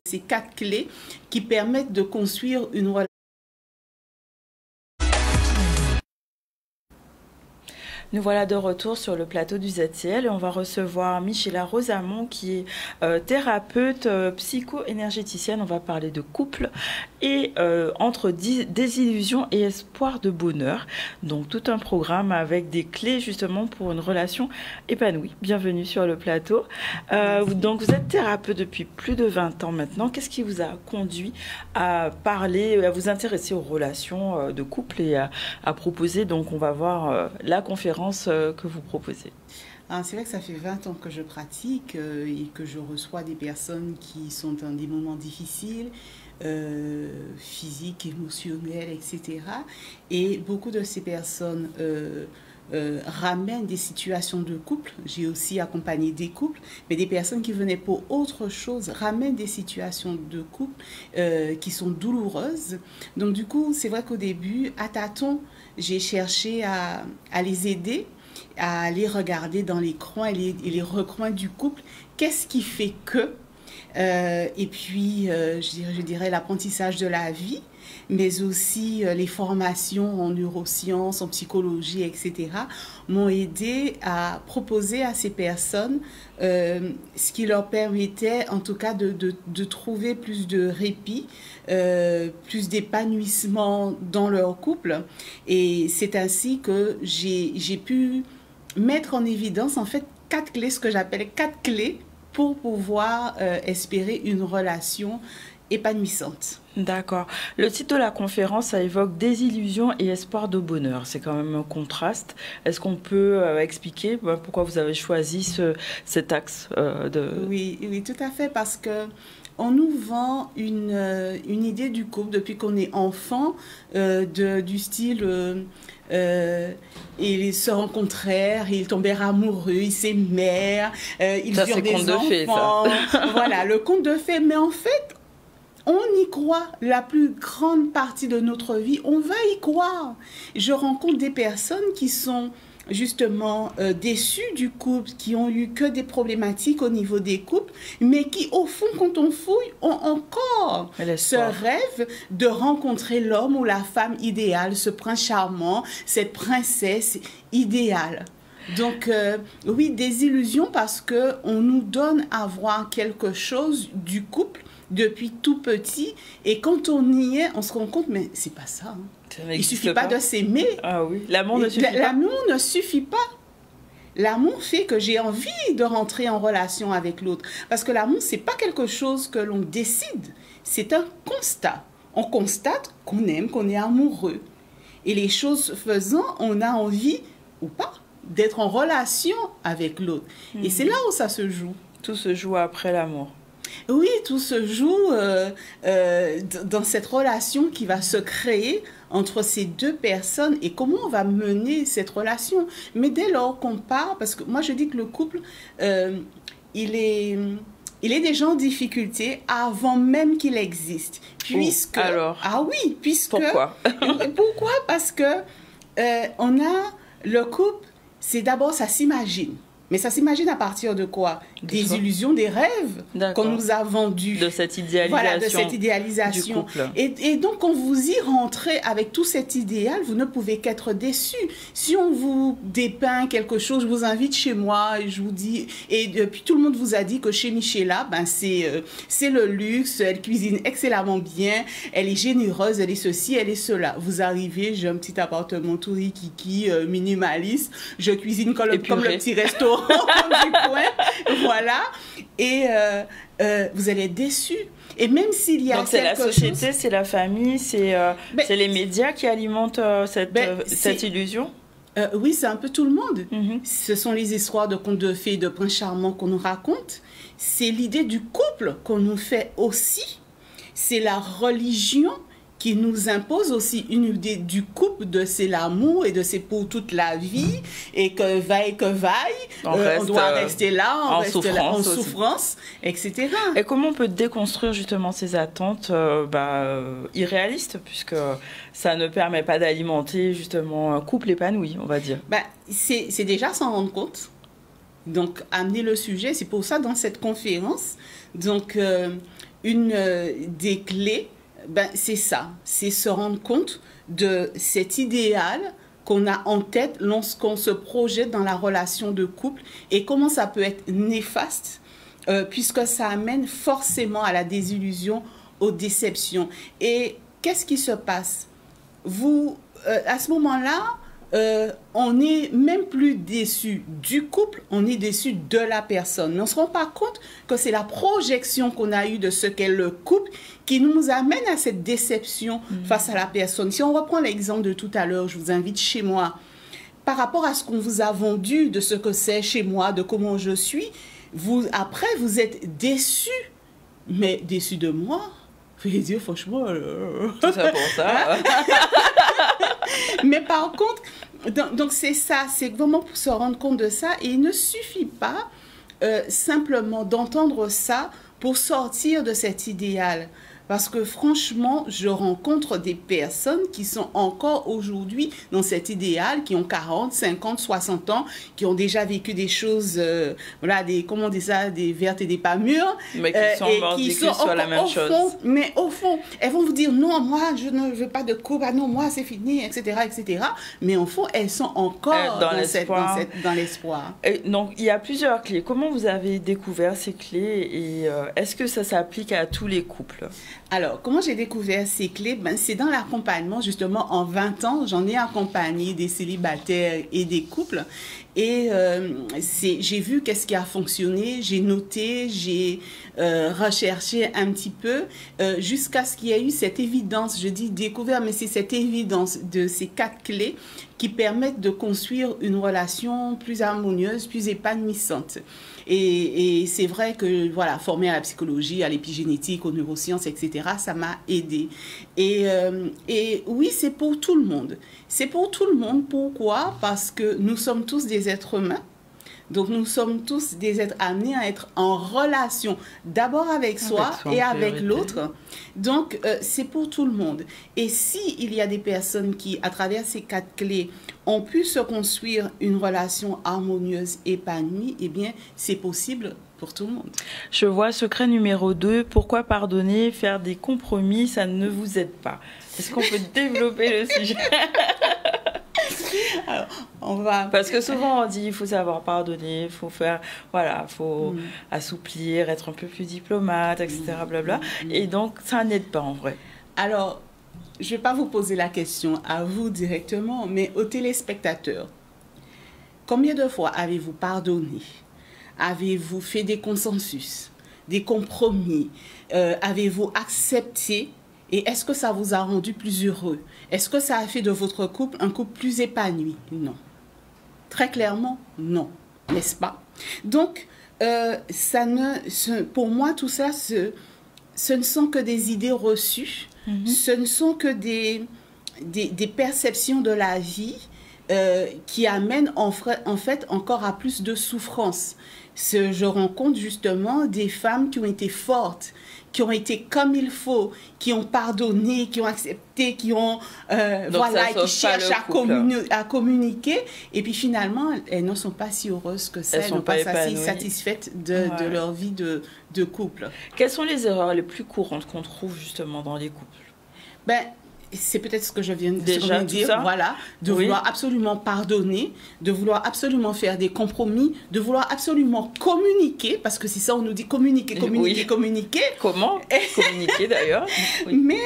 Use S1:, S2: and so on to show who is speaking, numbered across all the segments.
S1: ces 4 clés qui permettent de construire une relation.
S2: Nous voilà de retour sur le plateau du ZCL et on va recevoir Michela Rosamond qui est thérapeute psycho-énergéticienne. On va parler de couple et entre désillusion et espoir de bonheur. Donc tout un programme avec des clés justement pour une relation épanouie. Bienvenue sur le plateau. Donc vous êtes thérapeute depuis plus de 20 ans maintenant. Qu'est-ce qui vous a conduit à parler, à vous intéresser aux relations de couple et à proposer, donc on va voir la conférence que vous proposez?
S1: C'est vrai que ça fait 20 ans que je pratique et que je reçois des personnes qui sont dans des moments difficiles, physiques, émotionnels, etc. Et beaucoup de ces personnes ramènent des situations de couple. J'ai aussi accompagné des couples, mais des personnes qui venaient pour autre chose ramènent des situations de couple qui sont douloureuses. Donc du coup, c'est vrai qu'au début, à tâtons, j'ai cherché à les aider, à aller regarder dans les coins et les recoins du couple. Qu'est-ce qui fait que et puis, je dirais l'apprentissage de la vie, mais aussi les formations en neurosciences, en psychologie, etc., m'ont aidé à proposer à ces personnes ce qui leur permettait, en tout cas, de trouver plus de répit, plus d'épanouissement dans leur couple. Et c'est ainsi que j'ai pu mettre en évidence, en fait, 4 clés, ce que j'appelle 4 clés, pour pouvoir espérer une relation épanouissante.
S2: D'accord. Le titre de la conférence, ça évoque désillusion et espoir de bonheur. C'est quand même un contraste. Est-ce qu'on peut expliquer pourquoi vous avez choisi cet axe
S1: Oui, oui, tout à fait, parce que on nous vend une idée du couple depuis qu'on est enfant, du style... ils se rencontrèrent, ils tombèrent amoureux, ils s'aimèrent, ils eurent des enfants. De fées, ça. Voilà, le conte de fées. Mais en fait, on y croit la plus grande partie de notre vie. On va y croire. Je rencontre des personnes qui sont justement déçues du couple, qui ont eu que des problématiques au niveau des couples, mais qui au fond, quand on fouille, ont encore ce rêve de rencontrer l'homme ou la femme idéale, ce prince charmant, cette princesse idéale. Donc oui, des illusions parce que on nous donne à voir quelque chose du couple depuis tout petit, et quand on y est, on se rend compte, mais c'est pas ça. Il ne suffit pas de s'aimer.
S2: Ah oui, l'amour ne suffit pas.
S1: L'amour ne suffit pas. L'amour fait que j'ai envie de rentrer en relation avec l'autre. Parce que l'amour, ce n'est pas quelque chose que l'on décide. C'est un constat. On constate qu'on aime, qu'on est amoureux. Et les choses faisant, on a envie, ou pas, d'être en relation avec l'autre. Et c'est là où ça se joue.
S2: Tout se joue après l'amour.
S1: Oui, tout se joue dans cette relation qui va se créer entre ces deux personnes et comment on va mener cette relation. Mais dès lors qu'on part, parce que moi je dis que le couple, il est déjà en difficulté avant même qu'il existe. Puisque,
S2: alors,
S1: ah oui, puisque...
S2: Pourquoi?
S1: Pourquoi? Parce que on a le couple, c'est d'abord ça s'imagine. Mais ça s'imagine à partir de quoi? Des illusions, des rêves qu'on nous a vendus.
S2: De cette idéalisation.
S1: Voilà, de cette idéalisation.
S2: Du couple.
S1: Et donc, quand vous y rentrez avec tout cet idéal, vous ne pouvez qu'être déçu. Si on vous dépeint quelque chose, je vous invite chez moi, et je vous dis... Et puis, tout le monde vous a dit que chez Michela, ben, c'est le luxe, elle cuisine excellemment bien, elle est généreuse, elle est ceci, elle est cela. Vous arrivez, j'ai un petit appartement tout rikiki, minimaliste, je cuisine comme le petit restaurant du coin, voilà, et vous allez être déçus. Et même s'il y a
S2: donc c'est la société, c'est la famille, c'est les médias qui alimentent cette illusion.
S1: Oui, c'est un peu tout le monde. Ce sont les histoires de contes de fées, de princes charmants qu'on nous raconte. C'est l'idée du couple qu'on nous fait aussi. C'est la religion qui nous impose aussi une idée du couple, de c'est l'amour et de c'est pour toute la vie, et que vaille, on doit rester là, on reste là en souffrance, etc.
S2: Et comment on peut déconstruire justement ces attentes irréalistes, puisque ça ne permet pas d'alimenter justement un couple épanoui, on va dire.
S1: C'est déjà s'en rendre compte. Donc, amener le sujet, c'est pour ça dans cette conférence, donc des clés, ben, c'est ça, c'est se rendre compte de cet idéal qu'on a en tête lorsqu'on se projette dans la relation de couple et comment ça peut être néfaste puisque ça amène forcément à la désillusion, aux déceptions. Et qu'est-ce qui se passe? À ce moment-là, on n'est même plus déçu du couple, on est déçu de la personne. Mais on ne se rend pas compte que c'est la projection qu'on a eue de ce qu'est le couple qui nous amène à cette déception face à la personne. Si on reprend l'exemple de tout à l'heure, je vous invite chez moi. Par rapport à ce qu'on vous a vendu de ce que c'est chez moi, de comment je suis, après, vous êtes déçu. Mais déçu de moi? Vous pouvez dire, franchement...
S2: Tout ça pour ça.
S1: Mais par contre, donc c'est ça, c'est vraiment pour se rendre compte de ça. Et il ne suffit pas simplement d'entendre ça pour sortir de cet idéal. Parce que franchement, je rencontre des personnes qui sont encore aujourd'hui dans cet idéal, qui ont 40, 50, 60 ans, qui ont déjà vécu des choses, voilà, comment on dit ça, des vertes et des pas mûres.
S2: Mais qui sont mordiques sur la même chose.
S1: Mais au fond, elles vont vous dire, non, moi, je ne veux pas de couple, ah non, moi, c'est fini, etc., etc. Mais au fond, elles sont encore dans l'espoir.
S2: Donc, il y a plusieurs clés. Comment vous avez découvert ces clés et est-ce que ça s'applique à tous les couples?
S1: Alors, comment j'ai découvert ces clés? Ben, c'est dans l'accompagnement, justement, en 20 ans, j'en ai accompagné des célibataires et des couples. Et j'ai vu qu'est-ce qui a fonctionné, j'ai noté, j'ai recherché un petit peu jusqu'à ce qu'il y ait eu cette évidence, je dis découvert, mais c'est cette évidence de ces 4 clés qui permettent de construire une relation plus harmonieuse, plus épanouissante. Et c'est vrai que, voilà, formée à la psychologie, à l'épigénétique, aux neurosciences, etc., ça m'a aidée. Et oui, c'est pour tout le monde. C'est pour tout le monde. Pourquoi? Parce que nous sommes tous des êtres humains. Donc, nous sommes tous des êtres amenés à être en relation, d'abord avec soi et avec l'autre. Donc, c'est pour tout le monde. Et s'il y a des personnes qui, à travers ces 4 clés, ont pu se construire une relation harmonieuse, épanouie, eh bien, c'est possible pour tout le monde.
S2: Je vois secret numéro 2, pourquoi pardonner, faire des compromis, ça ne vous aide pas. Est-ce qu'on peut développer le sujet?
S1: Alors, on va...
S2: Parce que souvent on dit il faut savoir pardonner, il faut faire, voilà, faut assouplir, être un peu plus diplomate, etc. Blabla. Et donc ça n'aide pas en vrai.
S1: Alors, je ne vais pas vous poser la question à vous directement, mais aux téléspectateurs. Combien de fois avez-vous pardonné? Avez-vous fait des consensus, des compromis? Avez-vous accepté? Et est-ce que ça vous a rendu plus heureux? Est-ce que ça a fait de votre couple un couple plus épanoui? Non. Très clairement, non. N'est-ce pas? Donc, pour moi, tout ça, ce ne sont que des idées reçues. Ce ne sont que des perceptions de la vie qui amènent en fait encore à plus de souffrance. Je rencontre justement des femmes qui ont été fortes, qui ont été comme il faut, qui ont pardonné, qui ont accepté, qui ont voilà, qui cherchent à communiquer. Et puis finalement, elles ne sont pas si heureuses que ça, elles ne sont pas si satisfaites de leur vie de couple.
S2: Quelles sont les erreurs les plus courantes qu'on trouve justement dans les couples?
S1: Ben, c'est peut-être ce que je viens de dire, voilà, de vouloir absolument pardonner, de vouloir absolument faire des compromis, de vouloir absolument communiquer, parce que c'est ça, on nous dit communiquer, communiquer, communiquer.
S2: Comment communiquer d'ailleurs?
S1: Mais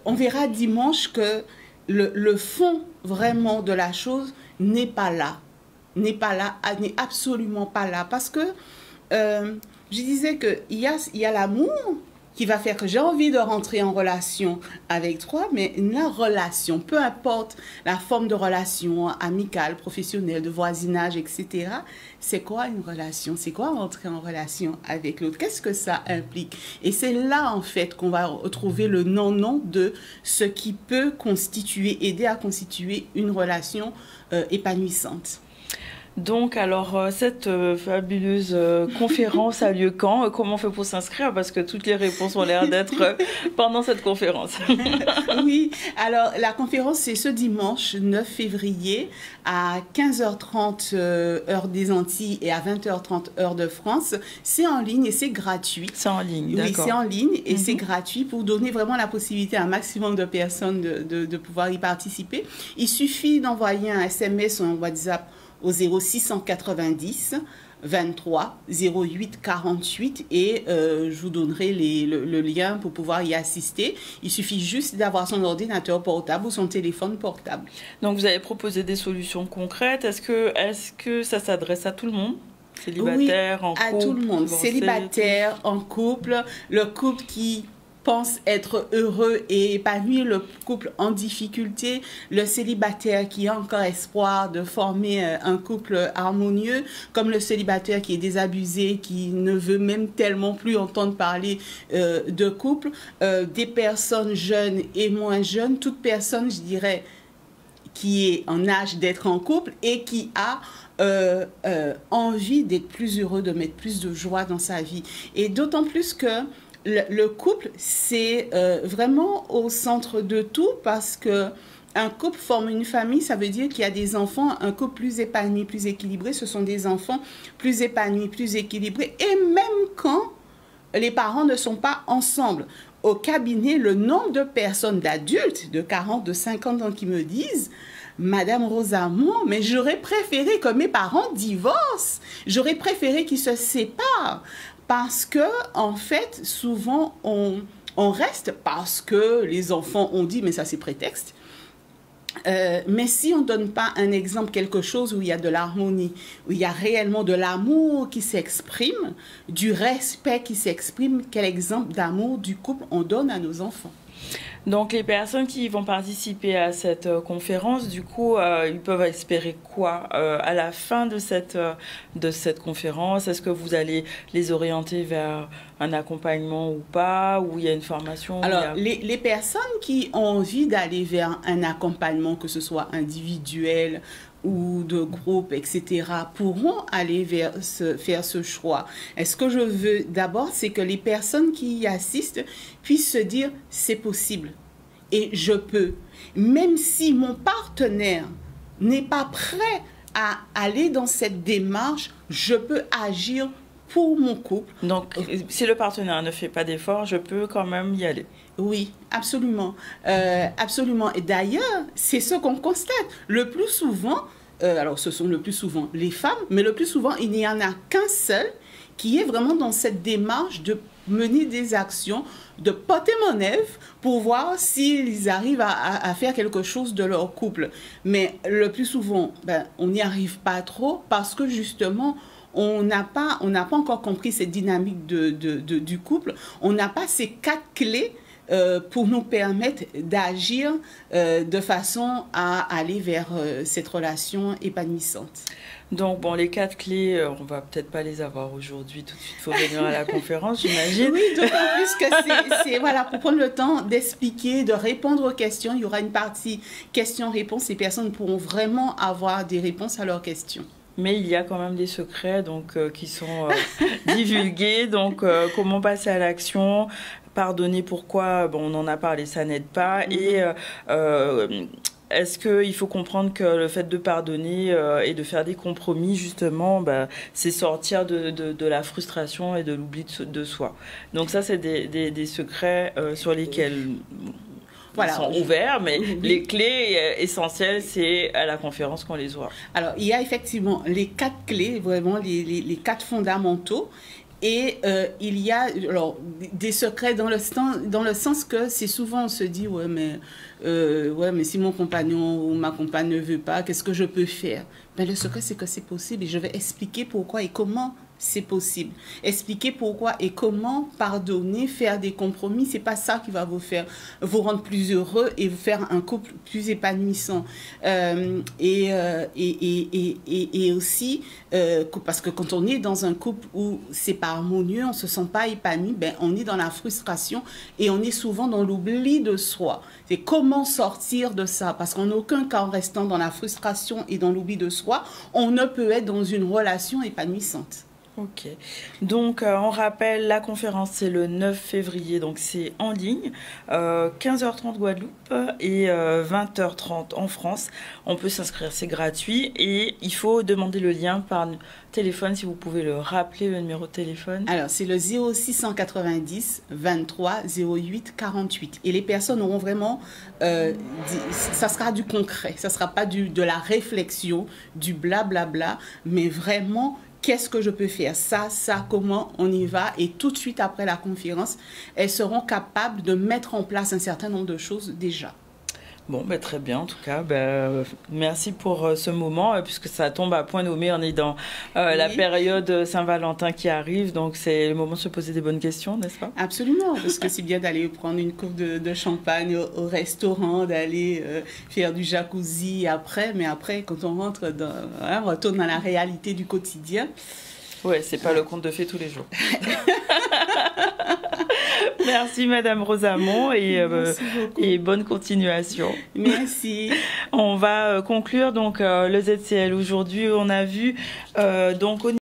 S1: on verra dimanche que le fond vraiment de la chose n'est pas là, n'est absolument pas là, parce que je disais qu'il y a l'amour qui va faire que j'ai envie de rentrer en relation avec toi, mais la relation, peu importe la forme de relation, amicale, professionnelle, de voisinage, etc., c'est quoi une relation? C'est quoi entrer en relation avec l'autre? Qu'est-ce que ça implique? Et c'est là, en fait, qu'on va retrouver le non-non de ce qui peut aider à constituer une relation épanouissante.
S2: Donc, alors, cette fabuleuse conférence a lieu quand? Comment on fait pour s'inscrire? Parce que toutes les réponses ont l'air d'être pendant cette conférence.
S1: Oui, alors la conférence, c'est ce dimanche 9 février à 15h30 heure des Antilles et à 20h30 heure de France. C'est en ligne et c'est gratuit.
S2: C'est en ligne,
S1: d'accord. Oui, c'est en ligne et c'est gratuit pour donner vraiment la possibilité à un maximum de personnes de pouvoir y participer. Il suffit d'envoyer un SMS ou un WhatsApp au 0690 23 08 48 et je vous donnerai le lien pour pouvoir y assister. Il suffit juste d'avoir son ordinateur portable ou son téléphone portable.
S2: Donc vous avez proposé des solutions concrètes. Est-ce que ça s'adresse à tout le monde? Célibataire,
S1: oui,
S2: en couple?
S1: À tout le monde. Célibataire, en couple, le couple qui pense être heureux et épanoui, le couple en difficulté, le célibataire qui a encore espoir de former un couple harmonieux, comme le célibataire qui est désabusé, qui ne veut même tellement plus entendre parler de couple, des personnes jeunes et moins jeunes, toute personne, je dirais, qui est en âge d'être en couple et qui a envie d'être plus heureux, de mettre plus de joie dans sa vie. Et d'autant plus que le couple, c'est vraiment au centre de tout parce que un couple forme une famille, ça veut dire qu'il y a des enfants, un couple plus épanoui, plus équilibré, ce sont des enfants plus épanouis, plus équilibrés. Et même quand les parents ne sont pas ensemble, au cabinet, le nombre de personnes, d'adultes de 40, de 50 ans qui me disent « Madame Rosamond, mais j'aurais préféré que mes parents divorcent, j'aurais préféré qu'ils se séparent. » Parce que, en fait, souvent, on reste parce que les enfants ont dit, mais ça c'est prétexte. Mais si on ne donne pas un exemple, quelque chose où il y a de l'harmonie, où il y a réellement de l'amour qui s'exprime, du respect qui s'exprime, quel exemple d'amour du couple on donne à nos enfants?
S2: Donc, les personnes qui vont participer à cette conférence, du coup, ils peuvent espérer quoi à la fin de cette conférence? Est-ce que vous allez les orienter vers un accompagnement ou pas? Ou il y a une formation?
S1: Alors, les personnes qui ont envie d'aller vers un accompagnement, que ce soit individuel ou de groupe, etc., pourront aller faire ce choix. Et ce que je veux d'abord, c'est que les personnes qui y assistent puissent se dire « c'est possible et je peux ». Même si mon partenaire n'est pas prêt à aller dans cette démarche, je peux agir pour mon couple.
S2: Donc, si le partenaire ne fait pas d'effort, je peux quand même y aller.
S1: Oui, absolument. Absolument. Et d'ailleurs, c'est ce qu'on constate. Le plus souvent, alors ce sont le plus souvent les femmes, mais le plus souvent, il n'y en a qu'un seul qui est vraiment dans cette démarche de mener des actions, de porter monnaie pour voir s'ils arrivent à faire quelque chose de leur couple. Mais le plus souvent, on n'y arrive pas trop parce que justement, on n'a pas encore compris cette dynamique du couple. On n'a pas ces 4 clés pour nous permettre d'agir de façon à aller vers cette relation épanouissante.
S2: Donc, bon, les 4 clés, on va peut-être pas les avoir aujourd'hui tout de suite. Il faut venir à la conférence, j'imagine.
S1: Oui, d'autant plus que c'est voilà, pour prendre le temps d'expliquer, de répondre aux questions. Il y aura une partie questions-réponses. Les personnes pourront vraiment avoir des réponses à leurs questions.
S2: Mais il y a quand même des secrets donc, qui sont divulgués. Donc, comment passer à l'action? Pardonner pourquoi? Bon, on en a parlé, ça n'aide pas. Et est-ce qu'il faut comprendre que le fait de pardonner et de faire des compromis, justement, c'est sortir de la frustration et de l'oubli de soi. Donc ça, c'est des secrets sur lesquels... Voilà, ils sont ouverts, mais les clés essentielles, c'est à la conférence qu'on les aura.
S1: Alors, il y a effectivement les 4 clés, vraiment les 4 fondamentaux. Et il y a alors, des secrets dans le sens que c'est souvent on se dit ouais mais si mon compagnon ou ma compagne ne veut pas, qu'est-ce que je peux faire? Le secret c'est que c'est possible et je vais expliquer pourquoi et comment c'est possible. Expliquer pourquoi et comment pardonner, faire des compromis, c'est pas ça qui va vous rendre plus heureux et vous faire un couple plus épanouissant. Et aussi, parce que quand on est dans un couple où c'est pas harmonieux, on se sent pas épanoui, ben on est dans la frustration et on est souvent dans l'oubli de soi. C'est comment sortir de ça, parce qu'en aucun cas, en restant dans la frustration et dans l'oubli de soi, on ne peut être dans une relation épanouissante.
S2: Ok. Donc, on rappelle, la conférence, c'est le 9 février, donc c'est en ligne, 15h30 Guadeloupe et 20h30 en France. On peut s'inscrire, c'est gratuit et il faut demander le lien par téléphone, si vous pouvez le rappeler, le numéro de téléphone.
S1: Alors, c'est le 0690 23 08 48. Et les personnes auront vraiment, ça sera du concret, ça ne sera pas de la réflexion, du blablabla, mais vraiment... Qu'est-ce que je peux faire? Ça, comment on y va? Et tout de suite après la conférence, elles seront capables de mettre en place un certain nombre de choses déjà.
S2: Bon, ben, très bien, en tout cas, ben, merci pour ce moment, puisque ça tombe à point nommé, on est dans la période Saint-Valentin qui arrive, donc c'est le moment de se poser des bonnes questions, n'est-ce pas? Absolument,
S1: parce que c'est bien d'aller prendre une coupe de champagne au restaurant, d'aller faire du jacuzzi après, mais après, quand on rentre on retourne dans la réalité du quotidien.
S2: Ouais, c'est pas le conte de fées tous les jours. Merci Madame Rosamond et bonne continuation.
S1: Merci.
S2: On va conclure donc le ZCL. Aujourd'hui, on a vu donc au niveau